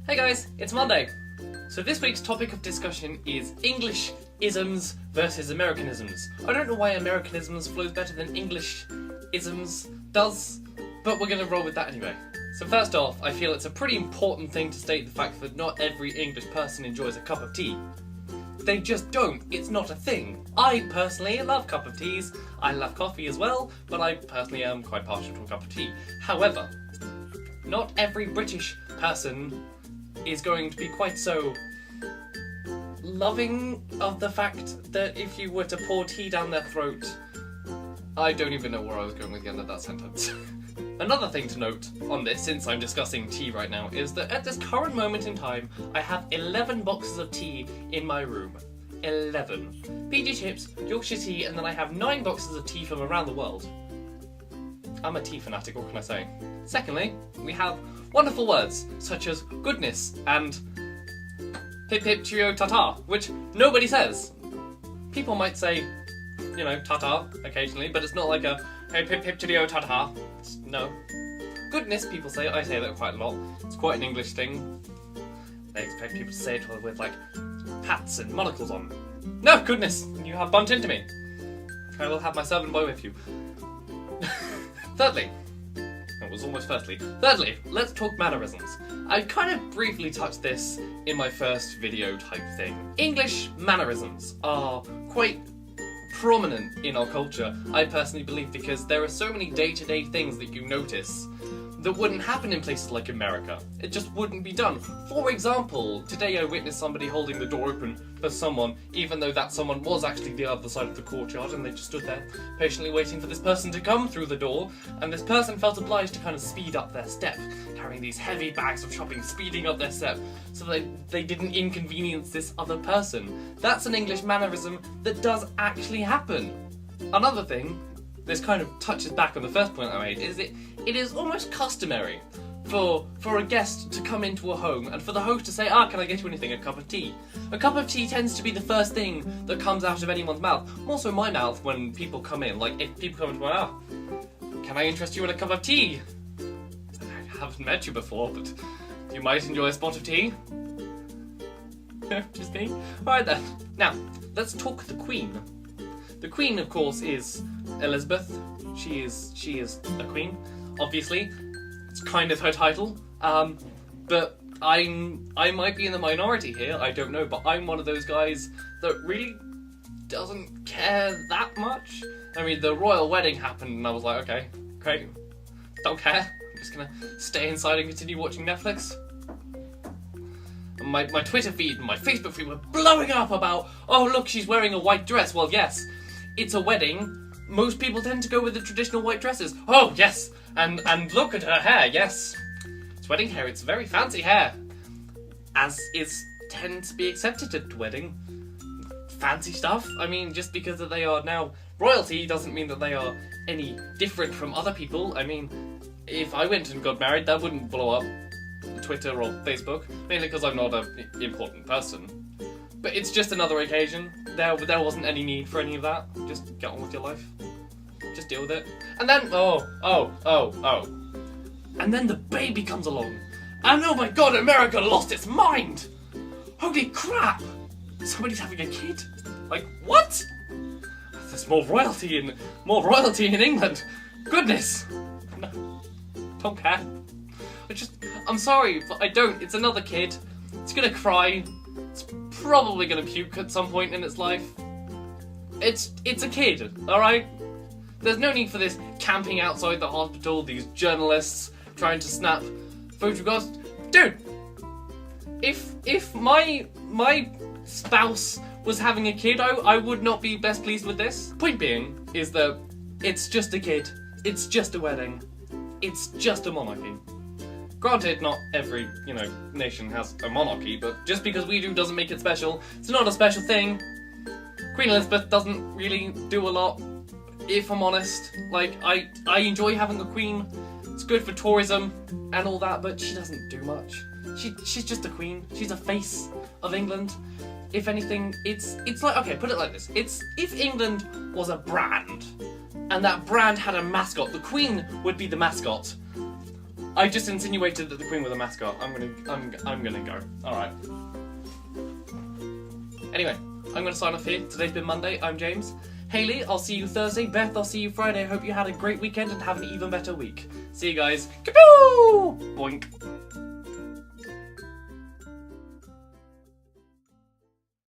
Hey guys, it's Monday. So this week's topic of discussion is English isms versus Americanisms. I don't know why Americanisms flows better than English isms does, but we're going to roll with that anyway. So first off, I feel it's a pretty important thing to state the fact that not every English person enjoys a cup of tea. They just don't. It's not a thing. I personally love cup of teas. I love coffee as well, but I personally am quite partial to a cup of tea. However, not every British person is going to be quite so loving of the fact that if you were to pour tea down their throat... I don't even know where I was going with the end of that sentence. Another thing to note on this, since I'm discussing tea right now, is that at this current moment in time, I have 11 boxes of tea in my room. 11. PG Chips, Yorkshire tea, and then I have 9 boxes of tea from around the world. I'm a tea fanatic, what can I say? Secondly, we have wonderful words, such as goodness and hip hip cheerio ta-ta, which nobody says. People might say, you know, ta-ta occasionally, but it's not like a hip hip hip cheerio ta-ta. No. Goodness, people say. I say that quite a lot. It's quite an English thing. They expect people to say it with, like, hats and monocles on. No, goodness, you have bumped into me. I will have my servant boy with you. Thirdly, it was almost firstly. Thirdly, let's talk mannerisms. I kind of briefly touched this in my first video type thing. English mannerisms are quite prominent in our culture, I personally believe, because there are so many day-to-day things that you notice that wouldn't happen in places like America. It just wouldn't be done. For example, today I witnessed somebody holding the door open for someone, even though that someone was actually the other side of the courtyard, and they just stood there patiently waiting for this person to come through the door, and this person felt obliged to kind of speed up their step, carrying these heavy bags of shopping, speeding up their step, so that they didn't inconvenience this other person. That's an English mannerism that does actually happen. Another thing, this kind of touches back on the first point I made, is it is almost customary for a guest to come into a home and for the host to say, can I get you anything? A cup of tea. A cup of tea tends to be the first thing that comes out of anyone's mouth. Also my mouth when people come in. Like, if people come into my mouth, can I interest you in a cup of tea? I haven't met you before, but you might enjoy a spot of tea. Just me? Alright then. Now, let's talk the Queen. The Queen, of course, is Elizabeth. She is a queen, obviously. It's kind of her title. But I might be in the minority here, I don't know, but I'm one of those guys that really doesn't care that much. I mean, the royal wedding happened and I was like, okay, great. Don't care. I'm just gonna stay inside and continue watching Netflix. And my Twitter feed and my Facebook feed were blowing up about, oh look, she's wearing a white dress. Well, yes. It's a wedding. Most people tend to go with the traditional white dresses. Oh, yes! And look at her hair, yes. It's wedding hair, it's very fancy hair. As tends to be accepted at wedding. Fancy stuff. I mean, just because that they are now royalty doesn't mean that they are any different from other people. I mean, if I went and got married, that wouldn't blow up Twitter or Facebook. Mainly because I'm not an important person. But it's just another occasion. There wasn't any need for any of that. Just get on with your life. Just deal with it. And then, and then the baby comes along. And oh my god, America lost its mind! Holy crap! Somebody's having a kid? Like, what? There's more royalty in England. Goodness! No, don't care. I'm sorry, but I don't. It's another kid. It's gonna cry. It's probably gonna puke at some point in its life. It's a kid, alright? There's no need for this camping outside the hospital, these journalists trying to snap photographs. Dude! If my spouse was having a kid, I would not be best pleased with this. Point being is that it's just a kid. It's just a wedding. It's just a monarchy. Granted, not every, nation has a monarchy, but just because we do doesn't make it special. It's not a special thing. Queen Elizabeth doesn't really do a lot, if I'm honest. Like, I enjoy having a queen. It's good for tourism and all that, but she doesn't do much. She's just a queen. She's a face of England. If anything, it's like, okay, put it like this. It's if England was a brand, and that brand had a mascot, the Queen would be the mascot. I just insinuated that the Queen was a mascot. I'm gonna go. Alright. Anyway, I'm gonna sign off here. Today's been Monday. I'm James. Hayley, I'll see you Thursday. Beth, I'll see you Friday. Hope you had a great weekend and have an even better week. See you guys. Kaboo! Boink.